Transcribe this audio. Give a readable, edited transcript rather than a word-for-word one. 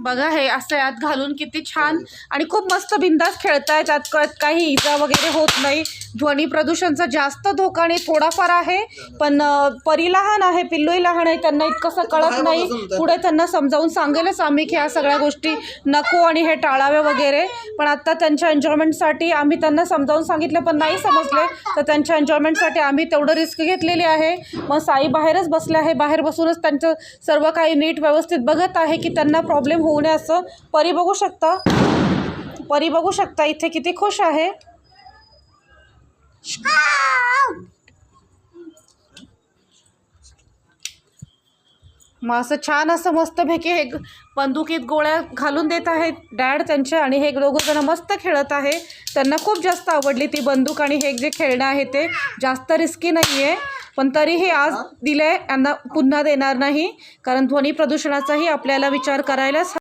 बघा हे असं यात घालून किती छान आणि खूप मस्त बिंदास खेळतायत. त्यात काही इजा वगैरे होत नाही. ध्वनी प्रदूषणचा जास्त धोका नाही, थोडाफार आहे. पण परी लहान आहे, पिल्लूही लहान आहे, त्यांना इतकंसं कळत नाही. पुढे त्यांना समजावून सांगेलच आम्ही की ह्या सगळ्या गोष्टी नको आणि हे टाळावे वगैरे. पण आत्ता त्यांच्या एन्जॉयमेंटसाठी आम्ही त्यांना समजावून सांगितलं, पण नाही समजले. तर त्यांच्या एन्जॉयमेंटसाठी आम्ही तेवढं रिस्क घेतलेली आहे. मग साई बाहेरच बसले आहे, बाहेर बसूनच त्यांचं सर्व काही नीट व्यवस्थित बघत आहे की त्यांना प्रॉब्लेम होऊ नये असं. परी बघू शकता, परी बघू शकता इथे किती खुश आहे. मग असं छान असं मस्तपैकी हे बंदुकीत गोळ्या घालून देत आहेत डॅड त्यांचे आणि हे दोघं जण मस्त खेळत आहे. त्यांना खूप जास्त आवडली ती बंदूक आणि हे जे खेळणं आहे ते जास्त रिस्की नाही आहे. पण तरीही आज दिले, यांना पुन्हा देणार नाही, कारण ध्वनी प्रदूषणाचाही आपल्याला विचार करायलाच